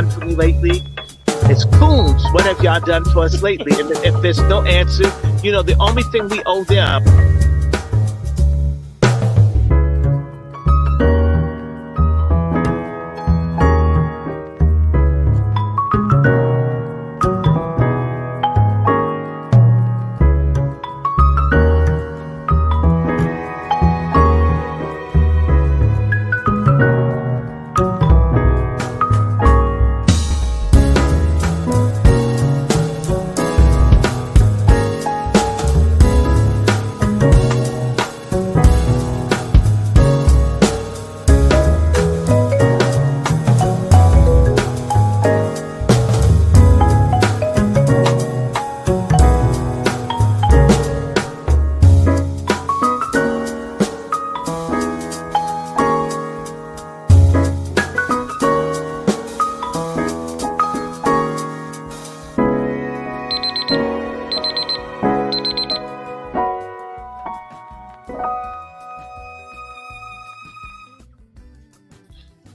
done for me lately? It's Coons. What have y'all done for us lately? And if there's no answer, the only thing we owe them.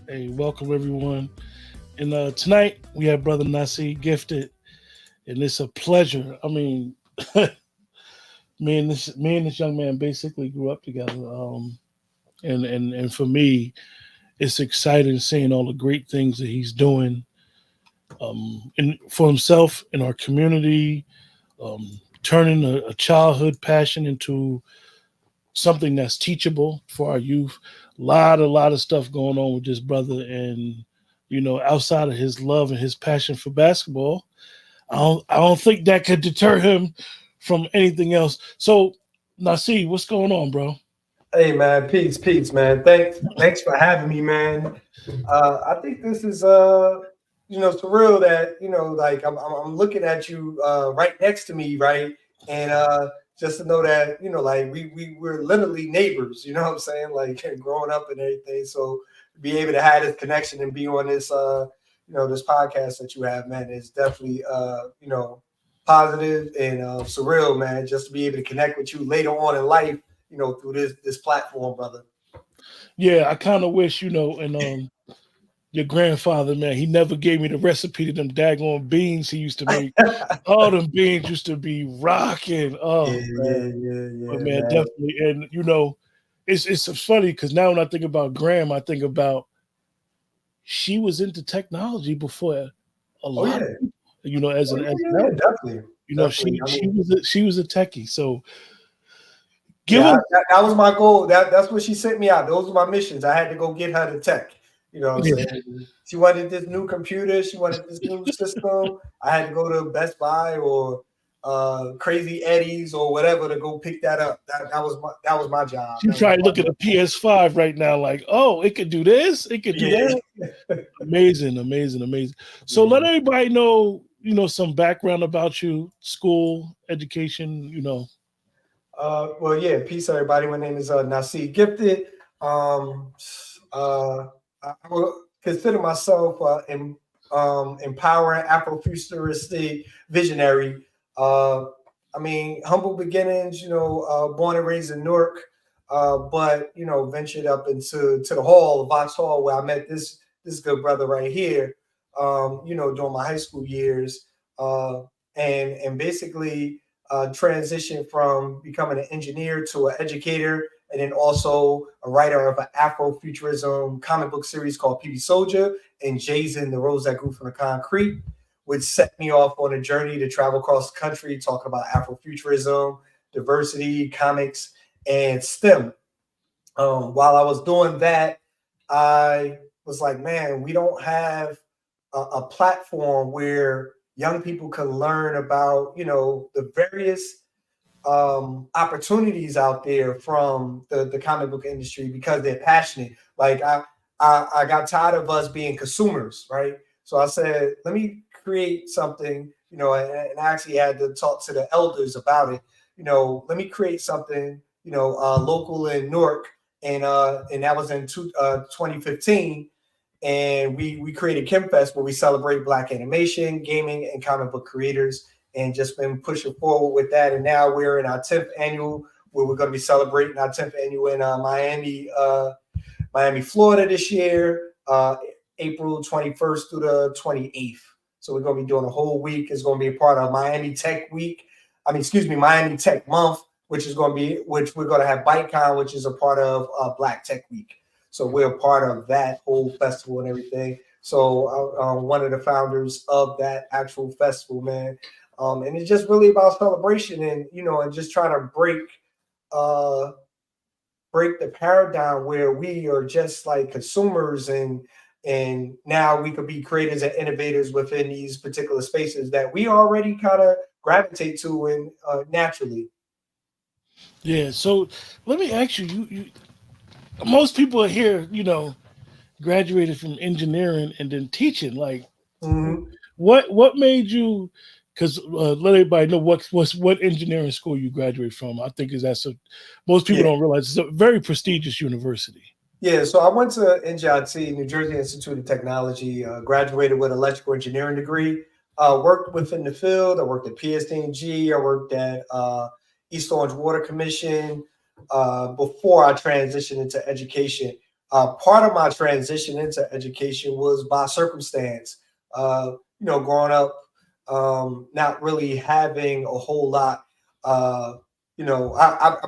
Hey, welcome everyone. And tonight we have Brother Naseed Gifted, and it's a pleasure. I mean, me and this young man basically grew up together. And for me, it's exciting seeing all the great things that he's doing for himself in our community, turning a childhood passion into something that's teachable for our youth. A lot of stuff going on with this brother, and outside of his love and his passion for basketball, I don't think that could deter him from anything else. So, Naseed, what's going on, bro? Hey man, peace, man. Thanks for having me, man. I think this is surreal that like I'm looking at you right next to me, right, and just to know that like we're literally neighbors, you know what I'm saying, like growing up and everything. So to be able to have this connection and be on this this podcast that you have, man, is definitely positive and surreal, man. Just to be able to connect with you later on in life, through this platform, brother. Yeah, I kind of wish, and your grandfather, man, he never gave me the recipe to them daggone beans he used to make. All them beans used to be rocking. Oh, yeah, but man, definitely. And it's funny because now when I think about Graham, I think about she was into technology before a lot of people, definitely. She was a techie. So that was my goal. That's what she sent me out. Those were my missions. I had to go get her the tech. You know what I'm saying? She wanted this new computer. She wanted this new system. I had to go to Best Buy or Crazy Eddie's or whatever to go pick that up. That was my job. She's trying to look at the PS5 right now, like, oh, it could do this, it could do that. Amazing. So let everybody know, some background about you, school, education, Well, yeah, peace, everybody. My name is Naseed Gifted. I would consider myself empowering Afrofuturistic visionary. Humble beginnings, born and raised in Newark, but ventured up into the hall, Vox Hall, where I met this good brother right here, during my high school years, and basically transitioned from becoming an engineer to an educator, and then also a writer of an Afrofuturism comic book series called P.B.Soldier and Jazen, The Rose That Grew from the Concrete, which set me off on a journey to travel across the country, talking about Afrofuturism, diversity, comics, and S.T.E.M. While I was doing that, I was like, man, we don't have a platform where young people can learn about, the various opportunities out there from the comic book industry because they're passionate. Like I got tired of us being consumers, right? So I said, let me create something, and I actually had to talk to the elders about it. Let me create something, local in Newark, and that was in 2015. And we created Khem Fest, where we celebrate Black animation, gaming, and comic book creators, and just been pushing forward with that. And now we're in our 10th annual, where we're going to be celebrating our 10th annual in Miami, Florida this year. April 21st through the 28th. So we're going to be doing a whole week. It's going to be a part of Miami Tech Week. Miami Tech Month, which we're going to have BiteCon, which is a part of Black Tech Week. So we're a part of that whole festival and everything. So I'm one of the founders of that actual festival, man. And it's just really about celebration and, and just trying to break the paradigm where we are just like consumers and now we could be creators and innovators within these particular spaces that we already kind of gravitate to and naturally. Yeah. So let me ask you, you most people here, graduated from engineering and then teaching. Like, what made you? Because let everybody know what engineering school you graduated from. I think most people don't realize it's a very prestigious university. Yeah, so I went to NJIT, New Jersey Institute of Technology, graduated with an electrical engineering degree, worked within the field. I worked at PSD&G, I worked at East Orange Water Commission before I transitioned into education. Part of my transition into education was by circumstance. Growing up, not really having a whole lot. I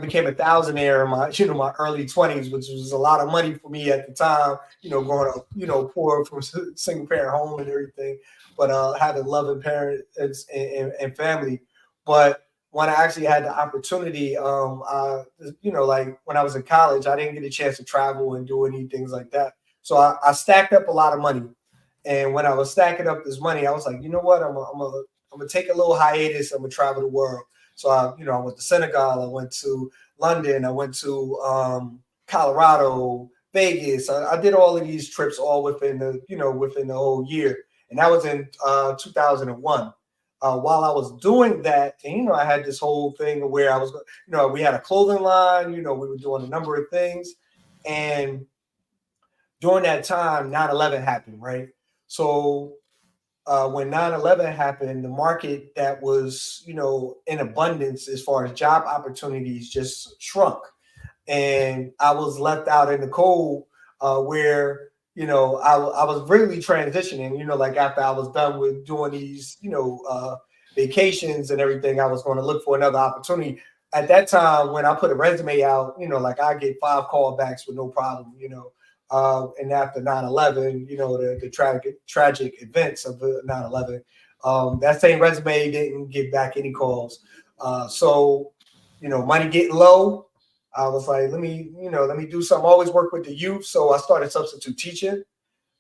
became a thousandaire in my early 20s, which was a lot of money for me at the time. Growing up, poor from single parent home and everything, but having loving parents and family. But when I actually had the opportunity, like when I was in college, I didn't get a chance to travel and do any things like that. So I stacked up a lot of money. And when I was stacking up this money, I was like, you know what? I'm gonna take a little hiatus. I'm gonna travel the world. So I went to Senegal. I went to London. I went to Colorado, Vegas. I did all of these trips all within the whole year. And that was in 2001. While I was doing that, and I had this whole thing where I was, we had a clothing line. We were doing a number of things, and during that time, 9/11 happened, right? So when 9/11 happened, the market that was, in abundance as far as job opportunities just shrunk. And I was left out in the cold where, I was really transitioning, like after I was done with doing these, vacations and everything, I was going to look for another opportunity. At that time, when I put a resume out, like I get 5 callbacks with no problem, and after 9/11, the tragic events of 9/11, that same resume didn't get back any calls. So, money getting low, I was like, let me do something. I always work with the youth, so I started substitute teaching.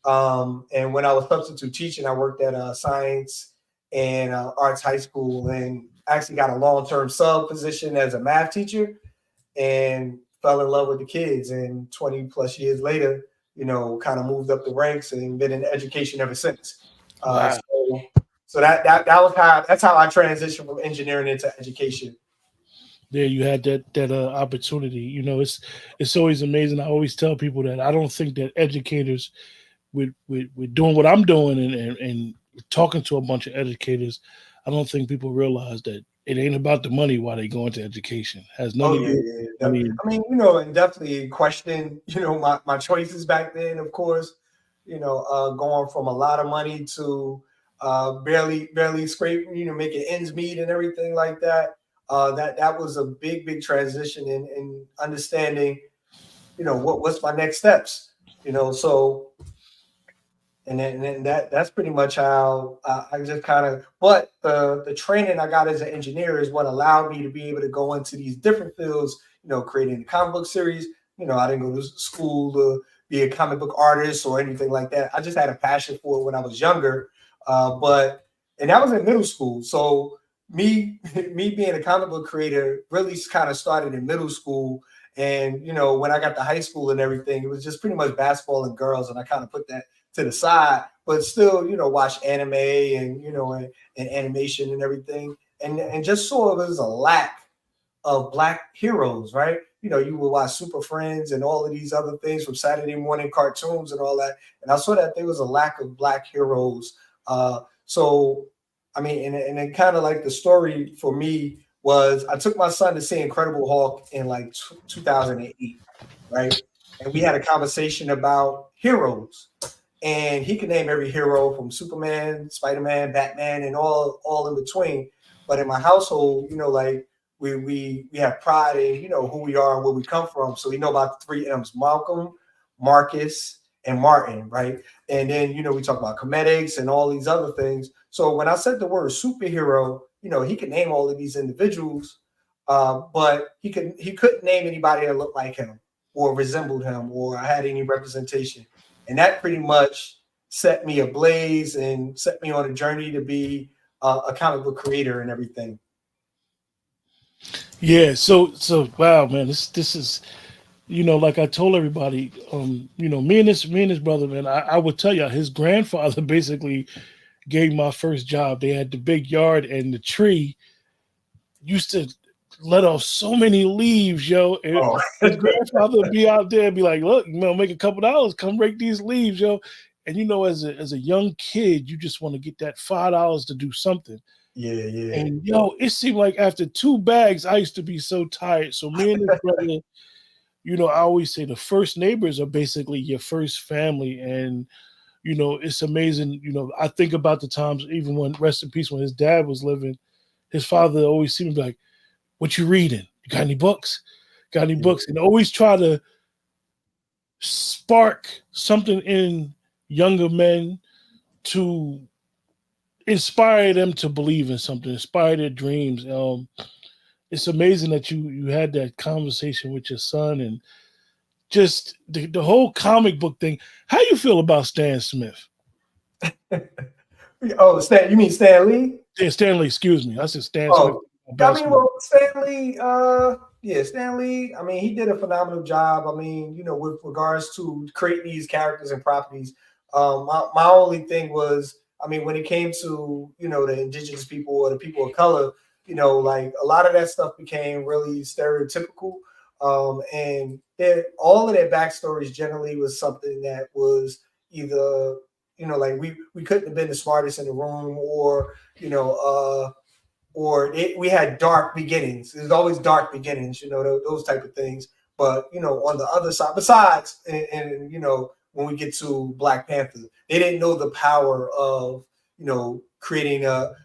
And when I was substitute teaching, I worked at a science and arts high school, and actually got a long-term sub position as a math teacher, and fell in love with the kids. And 20 plus years later, kind of moved up the ranks and been in education ever since. Wow. So that's how I transitioned from engineering into education. There you had that opportunity. It's always amazing. I always tell people that I don't think that educators with doing what I'm doing and talking to a bunch of educators, I don't think people realize that it ain't about the money while they go into education. It has nothing to do with money. I mean, and definitely question, my choices back then, of course, going from a lot of money to barely scraping, making ends meet and everything like that. That was a big transition in understanding, what's my next steps, so. And then that's pretty much how I just kind of, but the training I got as an engineer is what allowed me to be able to go into these different fields, creating a comic book series. I didn't go to school to be a comic book artist or anything like that. I just had a passion for it when I was younger. And that was in middle school. So me being a comic book creator really kind of started in middle school. And, when I got to high school and everything, it was just pretty much basketball and girls. And I kind of put that to the side, but still, watch anime and, and animation and everything. And just saw there's a lack of Black heroes, right? You would watch Super Friends and all of these other things from Saturday morning cartoons and all that. And I saw that there was a lack of Black heroes. So, I mean, and then kind of like the story for me was I took my son to see Incredible Hulk in like 2008, right? And we had a conversation about heroes. and he could name every hero from Superman, Spider-Man, Batman, and all in between. But in my household, you know, like we have pride in, you know, who we are and where we come from. So we know about the 3 M's: Malcolm, Marcus, and Martin, right? And then, you know, we talk about comedics and all these other things. So when I said the word superhero, you know, he could name all of these individuals, but he couldn't name anybody that looked like him or resembled him or had any representation. And that pretty much set me ablaze and set me on a journey to be a comic book creator and everything. Yeah. So wow, man, this is, you know, like I told everybody, you know, me and this brother, man, I would tell you, his grandfather basically gave my first job. They had the big yard, and the tree used to let off so many leaves, yo. And Oh, his grandfather would be out there and be like, look, you know, make a couple dollars, come rake these leaves, yo. And you know, as a young kid, you just want to get that $5 to do something. yeah. And yo, it seemed like after 2 bags, I used to be so tired. So me and this brother, you know, I always say the first neighbors are basically your first family. And, you know, it's amazing. You know, I think about the times, even when, rest in peace, when his dad was living, his father always seemed to be like, what you reading? You got any books? Got any books? And always try to spark something in younger men to inspire them to believe in something, inspire their dreams. It's amazing that you had that conversation with your son, and just the whole comic book thing. How you feel about Stan Smith? Oh, Stan, you mean Stan Lee? Yeah, Stanley, excuse me. I said Stan Smith. Oh, I mean, well, Stan Lee, yeah, Stan Lee, I mean, he did a phenomenal job. I mean, you know, with regards to creating these characters and properties. My only thing was, I mean, when it came to, you know, the indigenous people or the people of color, you know, like a lot of that stuff became really stereotypical. And all of their backstories generally was something that was either, you know, like we couldn't have been the smartest in the room, or, you know, we had dark beginnings. There's always dark beginnings, you know, those type of things. But, you know, on the other side, besides, and you know, when we get to Black Panther, they didn't know the power of, you know, creating a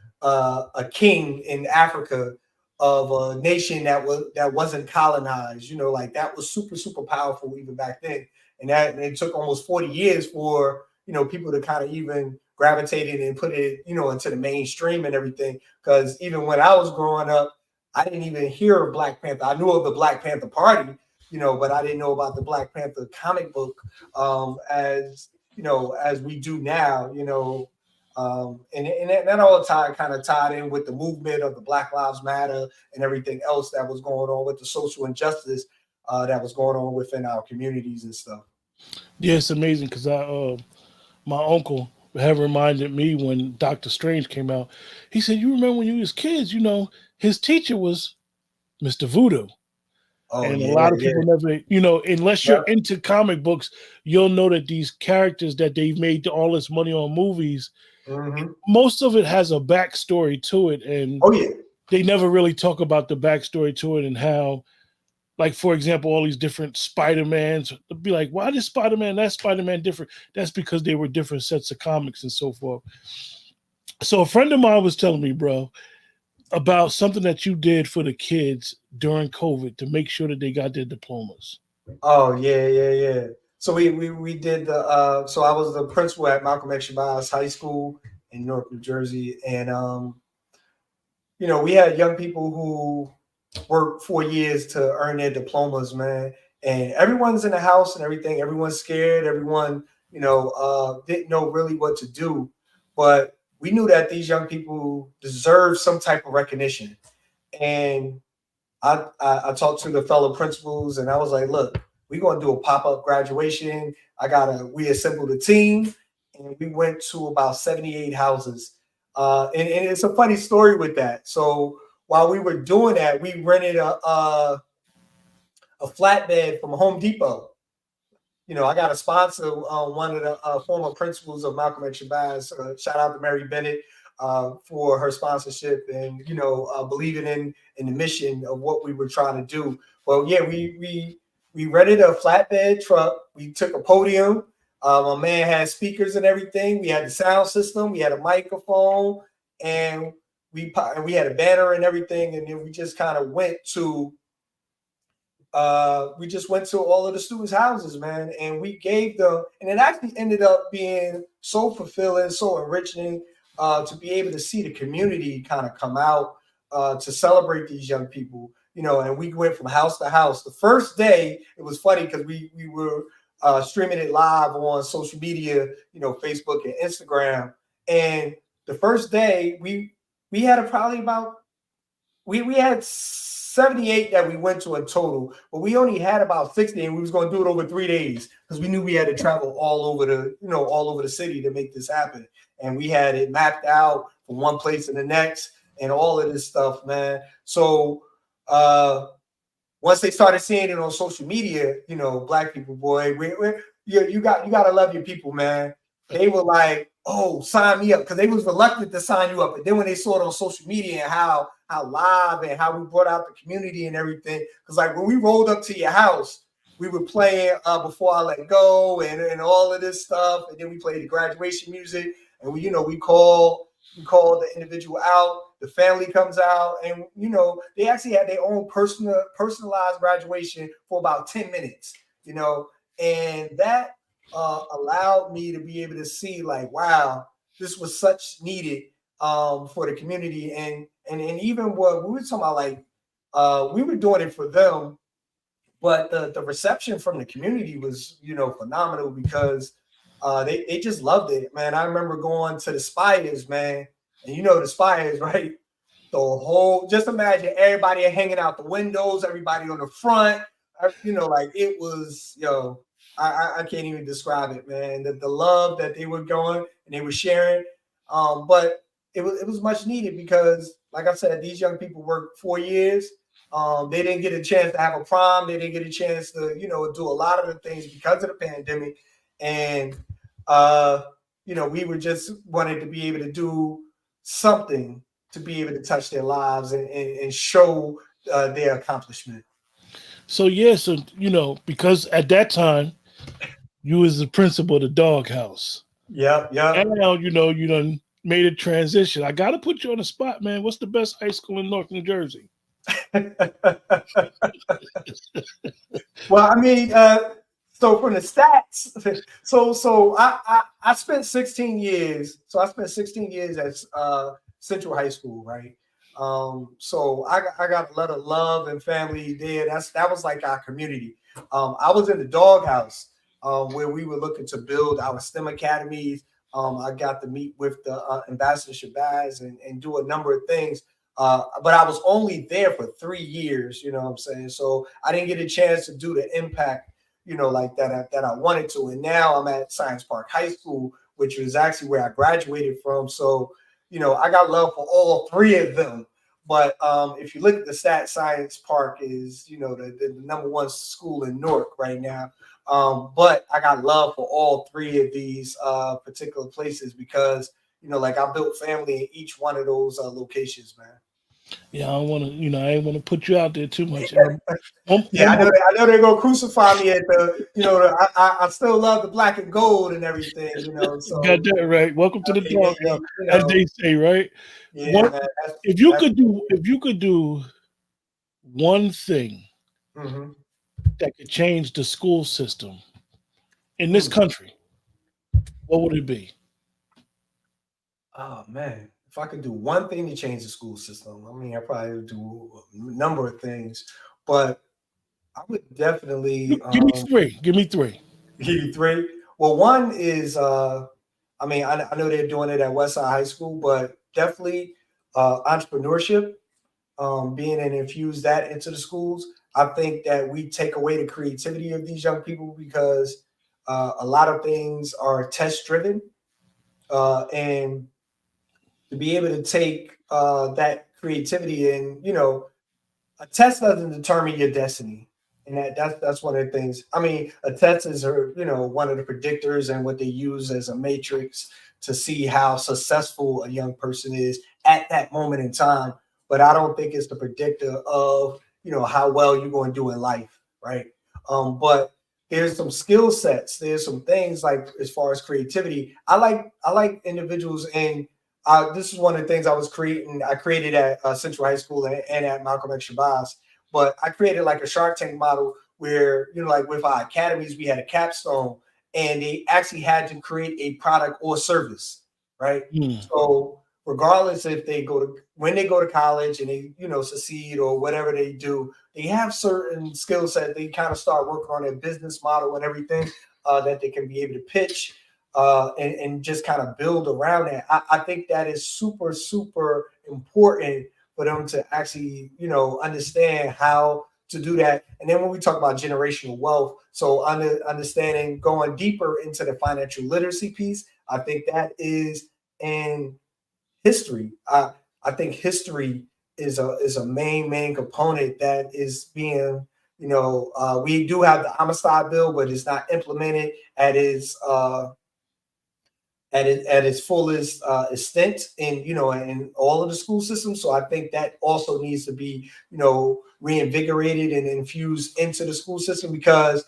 king in Africa of a nation that wasn't colonized. You know, like that was super powerful even back then. And it took almost 40 years for, you know, people to kind of even gravitate and put it, you know, into the mainstream and everything. Because even when I was growing up, I didn't even hear of Black Panther. I knew of the Black Panther Party, you know, but I didn't know about the Black Panther comic book as, you know, as we do now, you know. And that all kind of tied in with the movement of the Black Lives Matter and everything else that was going on with the social injustice that was going on within our communities and stuff. Yeah, it's amazing because my uncle had reminded me when Doctor Strange came out. He said, "You remember when you was kids? You know, his teacher was Mr. Voodoo." Oh, And a yeah, lot of yeah. people never, you know, unless you're into comic books, you'll know that these characters that they've made all this money on movies, most of it has a backstory to it. And oh, yeah. they never really talk about the backstory to it and how, like, for example, all these different Spider-Mans, they'll be like, why is Spider-Man, that Spider-Man different? That's because they were different sets of comics and so forth. So a friend of mine was telling me, bro, about something that you did for the kids during COVID to make sure that they got their diplomas. Oh, yeah. So we did the so I was the principal at Malcolm X Shabazz High School in Newark, New Jersey. And you know, we had young people who worked 4 years to earn their diplomas, man. And everyone's in the house and everything. Everyone's scared. Everyone, you know, didn't know really what to do. But we knew that these young people deserve some type of recognition. And I talked to the fellow principals and I was like, look, we're going to do a pop-up graduation. We assembled a team and we went to about 78 houses. And it's a funny story with that. So while we were doing that, we rented a flatbed from Home Depot. You know, I got a sponsor, one of the former principals of Malcolm X Shabazz. Shout out to Mary Bennett for her sponsorship and, you know, believing in the mission of what we were trying to do. Well, yeah, we rented a flatbed truck. We took a podium. My man had speakers and everything. We had the sound system. We had a microphone, and we had a banner and everything. And then we just kind of went to all of the students' houses, man, and we gave them, and it actually ended up being so fulfilling, so enriching, to be able to see the community kind of come out to celebrate these young people, and we went from house to house. The first day, it was funny because we were streaming it live on social media, Facebook and Instagram. And the first day, we had we had 78 that we went to in total, but we only had about 60, and we was going to do it over 3 days because we knew we had to travel all over the city to make this happen. And we had it mapped out from one place to the next and all of this stuff, man. So once they started seeing it on social media, Black people, boy, you got to love your people, man. They were like, oh, sign me up, because they was reluctant to sign you up. And then when they saw it on social media and how live and how we brought out the community and everything, because like when we rolled up to your house, we were playing Before I Let Go and all of this stuff, and then we played the graduation music, and we call the individual out, the family comes out, and they actually had their own personalized graduation for about 10 minutes, and that allowed me to be able to see, like, wow, this was such needed for the community. And even what we were talking about, like, we were doing it for them, but the reception from the community was, phenomenal, because they just loved it, man. I remember going to the Spires, man, and the Spires, right? Just imagine everybody hanging out the windows, everybody on the front, like it was, I can't even describe it, man. The love that they were going and they were sharing, but it was much needed, because, like I said, these young people worked 4 years. They didn't get a chance to have a prom. They didn't get a chance to, do a lot of the things because of the pandemic. And we were just wanted to be able to do something to be able to touch their lives and show their accomplishment. So because at that time you was the principal of the doghouse. Yeah. And now you done made a transition. I got to put you on the spot, man. What's the best high school in Newark, New Jersey? Well, I mean, so from the stats, so I spent 16 years. So I spent 16 years at Central High School, right? So I got a lot of love and family there. That was like our community. I was in the doghouse where we were looking to build our STEM academies. I got to meet with the Ambassadorship Badge and do a number of things. But I was only there for 3 years, you know what I'm saying? So I didn't get a chance to do the impact, like that I wanted to. And now I'm at Science Park High School, which was actually where I graduated from. So, I got love for all 3 of them. But if you look at the stats, Science Park is, the number 1 school in Newark right now. But I got love for all 3 of these particular places because, like I built family in each one of those locations, man. Yeah, I don't want to, I ain't want to put you out there too much. Yeah, I know they're gonna crucify me at the, I still love the black and gold and everything, So got that right. Welcome to the dog, as they say, right? Yeah, man, if you could do one thing that could change the school system in this country, what would it be? Oh man, if I could do one thing to change the school system, I mean, I probably would do a number of things, but I would definitely give me 3. Give me 3. Give you 3. Well, one is, I mean, I know they're doing it at Westside High School, but definitely entrepreneurship, being and infuse that into the schools. I think that we take away the creativity of these young people because a lot of things are test driven, and to be able to take that creativity and, a test doesn't determine your destiny. And that's one of the things. I mean, a test is, one of the predictors and what they use as a matrix to see how successful a young person is at that moment in time. But I don't think it's the predictor of, how well you're going to do in life, right? But there's some skill sets. There's some things like as far as creativity. I like individuals, and this is one of the things I was creating. I created at Central High School and at Malcolm X Shabazz. But I created like a Shark Tank model where, like with our academies, we had a capstone, and they actually had to create a product or service, right? So regardless if they when they go to college and they, succeed or whatever they do, they have certain skill set. They kind of start working on their business model and everything that they can be able to pitch and just kind of build around that. I think that is super, super important for them to actually, understand how to do that. And then when we talk about generational wealth, so understanding, going deeper into the financial literacy piece, I think that is in history. I think history is a main component that is being, we do have the homicide bill, but it's not implemented at its fullest extent in all of the school systems. So I think that also needs to be reinvigorated and infused into the school system, because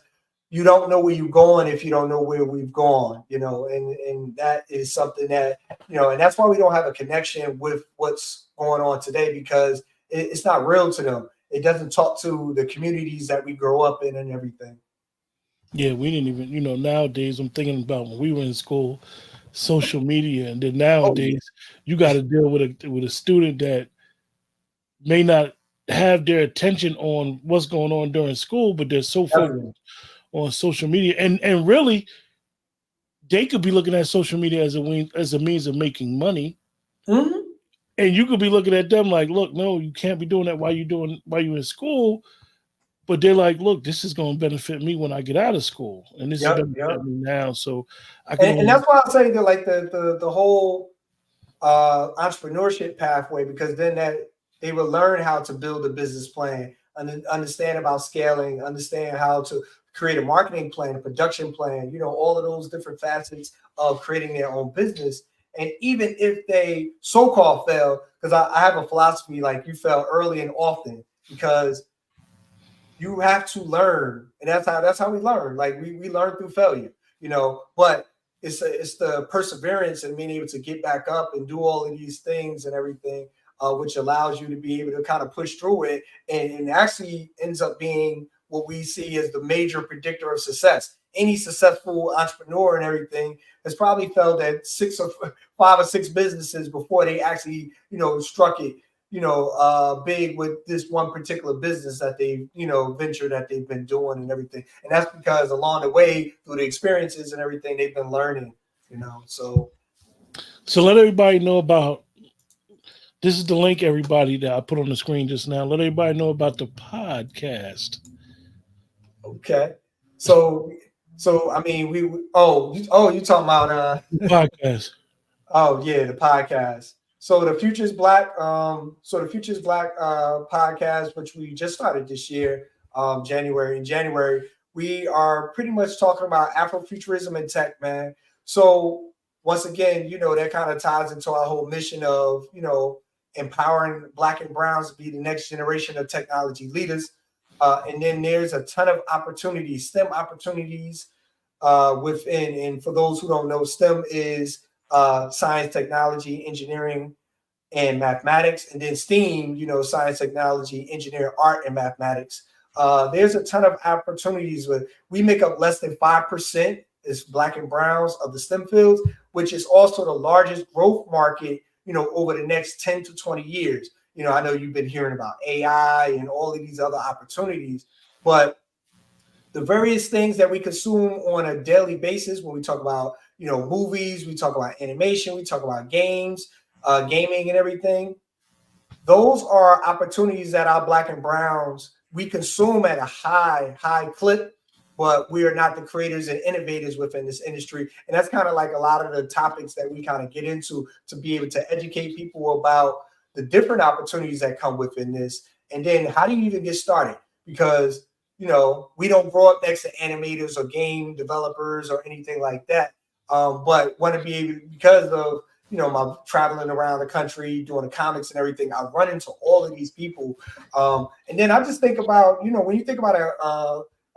you don't know where you're going if you don't know where we've gone, and that is something that, and that's why we don't have a connection with what's going on today, because it's not real to them. It doesn't talk to the communities that we grow up in and everything. Yeah, we didn't even, nowadays I'm thinking about when we were in school, social media, and then nowadays you got to deal with a student that may not have their attention on what's going on during school, but they're so focused on social media, and really they could be looking at social media as a means of making money. And you could be looking at them like, look, no, you can't be doing that while you're in school. But they're like, look, this is going to benefit me when I get out of school, and this is benefit me now. So I can, and that's why I say that, like the whole entrepreneurship pathway, because then that they will learn how to build a business plan, and understand about scaling, understand how to create a marketing plan, a production plan, all of those different facets of creating their own business. And even if they so-called fail, because I have a philosophy like you fail early and often, because you have to learn, and that's how we learn. Like we learn through failure, but it's the perseverance and being able to get back up and do all of these things and everything, which allows you to be able to kind of push through it, and actually ends up being what we see as the major predictor of success. Any successful entrepreneur and everything has probably failed at 5 or 6 businesses before they actually, struck it, big with this one particular business that they, venture that they've been doing and everything. And that's because along the way, through the experiences and everything, they've been learning, So let everybody know about, this is the link, everybody, that I put on the screen just now. Let everybody know about the podcast. Okay. So I mean, you talking about the podcast. Oh yeah, the podcast. So the Future is Black, podcast, which we just started this year, January. In January, we are pretty much talking about Afrofuturism and tech, man. So once again, that kind of ties into our whole mission of, empowering Black and Browns to be the next generation of technology leaders. And then there's a ton of opportunities, STEM opportunities within. And for those who don't know, STEM is science, technology, engineering, and mathematics. And then STEAM, science, technology, engineering, art, and mathematics. There's a ton of opportunities. We make up less than 5% as Black and Browns of the STEM fields, which is also the largest growth market, over the next 10 to 20 years. I know you've been hearing about AI and all of these other opportunities, but the various things that we consume on a daily basis, when we talk about, movies, we talk about animation, we talk about games, gaming and everything, those are opportunities that our Black and Browns, we consume at a high clip, but we are not the creators and innovators within this industry. And that's kind of like a lot of the topics that we kind of get into to be able to educate people about the different opportunities that come within this. And then how do you even get started? Because, we don't grow up next to animators or game developers or anything like that. But want to be able, because of, my traveling around the country, doing the comics and everything, I run into all of these people. And then I just think about, when you think about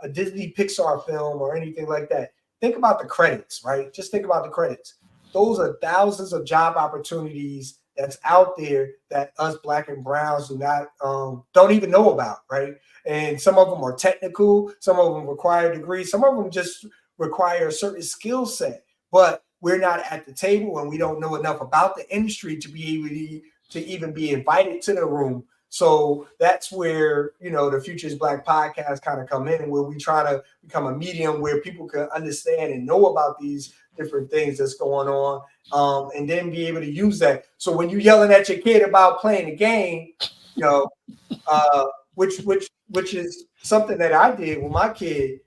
a Disney Pixar film or anything like that, think about the credits, right? Just think about the credits. Those are thousands of job opportunities that's out there that us Black and browns do not don't even know about, right? And some of them are technical, some of them require degrees, some of them just require a certain skill set, but we're not at the table and we don't know enough about the industry to be able to even be invited to the room. So that's where, you know, the Future is Black podcast kind of come in, where we try to become a medium where people can understand and know about these different things that's going on, and then be able to use that. So when you're yelling at your kid about playing a game, you know, which is something that I did with my kid,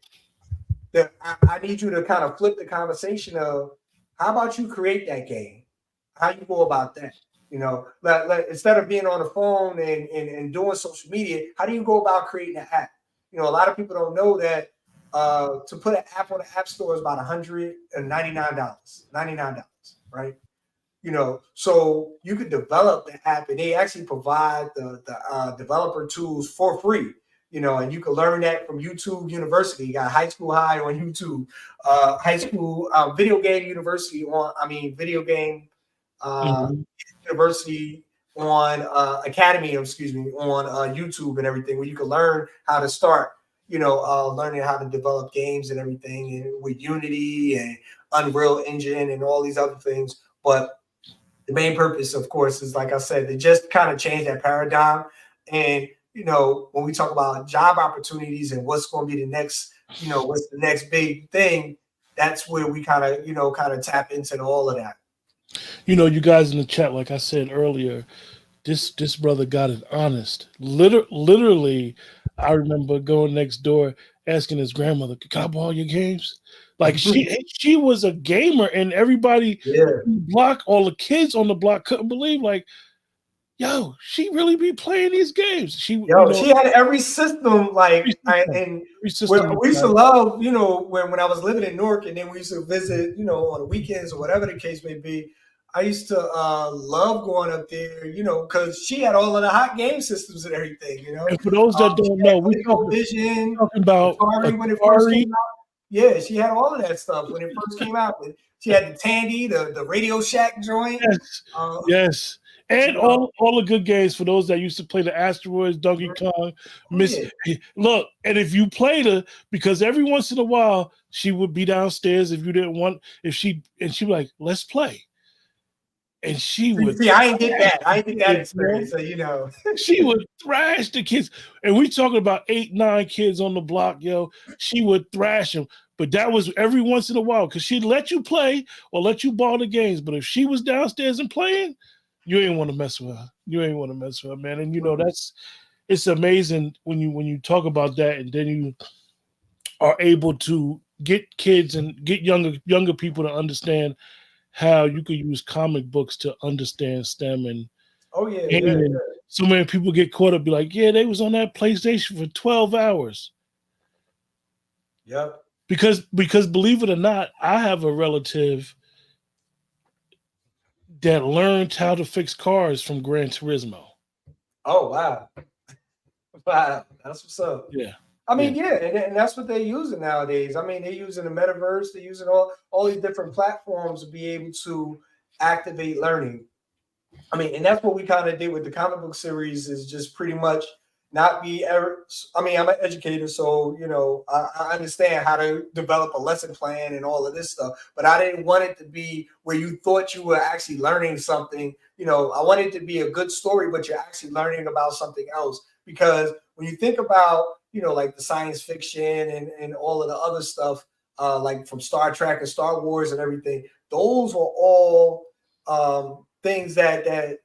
that I need you to kind of flip the conversation of, how about you create that game? How you go about that? You know, instead of being on the phone and doing social media, how do you go about creating an app? You know, a lot of people don't know that to put an app on the App Store is about $199, right? You know, so you could develop the app, and they actually provide the developer tools for free. You know, and you can learn that from YouTube University. You got High School High on YouTube, High School Video Game University Video Game University on Academy, on YouTube and everything, where you can learn how to start, you know, learning how to develop games and everything, and with Unity and Unreal Engine and all these other things. But the main purpose, of course, is, like I said, to just kind of change that paradigm. And, you know, when we talk about job opportunities and what's going to be the next, you know, what's the next big thing, that's where we kind of tap into all of that. You know, you guys in the chat, like I said earlier, this brother got it honest. Literally, I remember going next door asking his grandmother, "Can I borrow your games?" Like she was a gamer, and everybody on the block, all the kids on the block couldn't believe, like, yo, she really be playing these games. She had every system, we used to love, you know, when I was living in Newark, and then we used to visit, you know, on the weekends or whatever the case may be. I used to love going up there, you know, because she had all of the hot game systems and everything, you know. And for those that don't know, we're talking about Atari, when it first came out. Yeah, she had all of that stuff when it first came out. She had the Tandy, the Radio Shack joint. Yes. And all the good games for those that used to play the Asteroids, Donkey Kong, Look, and if you played her, because every once in a while she would be downstairs if you didn't want, she'd be like, "Let's play." And she would I didn't get that. I didn't get that experience, so you know. She would thrash the kids. And we talking about 8, 9 kids on the block, yo. She would thrash them. But that was every once in a while, because she'd let you play or let you borrow the games. But if she was downstairs and playing, you ain't want to mess with her. You ain't want to mess with her, man. And you know, it's amazing when you talk about that, and then you are able to get kids and get younger people to understand how you could use comic books to understand STEM. And so many people get caught up, be like, yeah, they was on that PlayStation for 12 hours. Yep. Because believe it or not, I have a relative that learned how to fix cars from Gran Turismo. Oh, wow. Wow. That's what's up. Yeah. I mean, and that's what they're using nowadays. I mean, they're using the Metaverse. They're using all these different platforms to be able to activate learning. I mean, and that's what we kind of did with the comic book series, is just pretty much not be ever. I mean, I'm an educator, so, you know, I understand how to develop a lesson plan and all of this stuff, but I didn't want it to be where you thought you were actually learning something. You know, I wanted it to be a good story, but you're actually learning about something else. Because when you think about, you know, like the science fiction and all of the other stuff, like from Star Trek and Star Wars and everything, those were all things that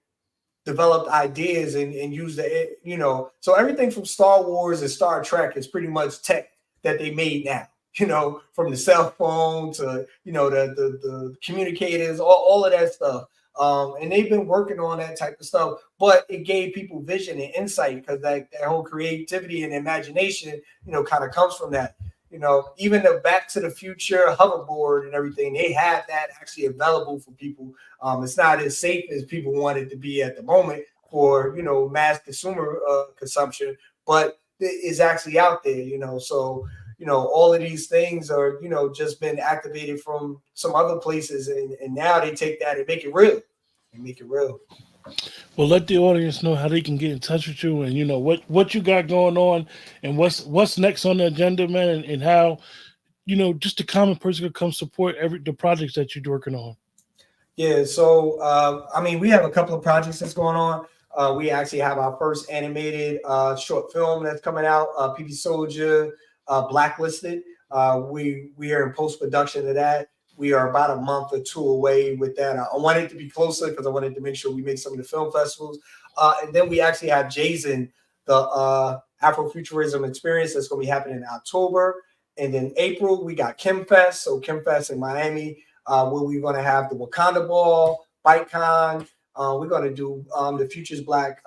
developed ideas and used the, you know, so everything from Star Wars and Star Trek is pretty much tech that they made now, you know, from the cell phone to, you know, the communicators, all of that stuff. And they've been working on that type of stuff, but it gave people vision and insight, because that whole creativity and imagination, you know, kind of comes from that. You know, even the Back to the Future hoverboard and everything, they have that actually available for people. It's not as safe as people want it to be at the moment for, you know, mass consumer consumption, but it's actually out there, you know. So, all of these things are, just been activated from some other places, and now they take that and make it real. Well, let the audience know how they can get in touch with you, and what you got going on, and what's next on the agenda, man, and how just a common person could come support the projects that you're working on. Yeah, so we have a couple of projects that's going on. We actually have our first animated short film that's coming out, P.B.Soldier, Blacklisted. We are in post-production of that. We are about a month or two away with that. I wanted to be closer because I wanted to make sure we make some of the film festivals. And then we actually have Jazen, the Afrofuturism experience that's going to be happening in October. And then April, we got Khem Fest. So Khem Fest in Miami, where we're going to have the Wakanda Ball, BiteCon. We're going to do the Futures Black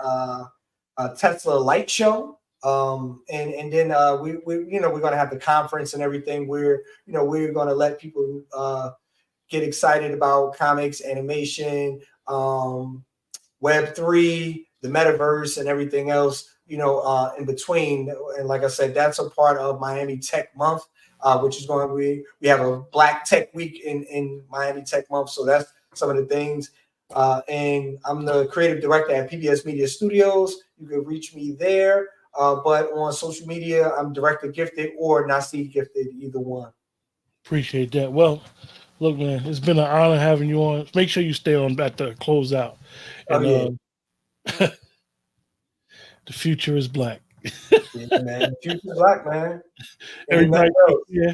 Tesla Light Show. And then we're going to have the conference and everything where, we're going to let people get excited about comics, animation, Web3, the Metaverse, and everything else, in between. And like I said, that's a part of Miami Tech Month, which is going to be, we have a Black Tech Week in Miami Tech Month. So that's some of the things. And I'm the creative director at PBS Media Studios. You can reach me there. But on social media, I'm Director Gifted or Naseed Gifted, either one. Appreciate that. Well, look, man, it's been an honor having you on. Make sure you stay on at the closeout. And the future is black. Yeah, man. The future is black, man. Everybody, yeah.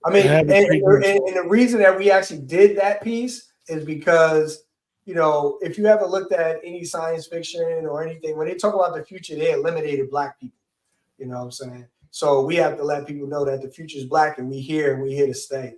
And the reason that we actually did that piece is because, if you ever looked at any science fiction or anything, when they talk about the future, they eliminated Black people. You know what I'm saying? So we have to let people know that the future is black, and we're here to stay.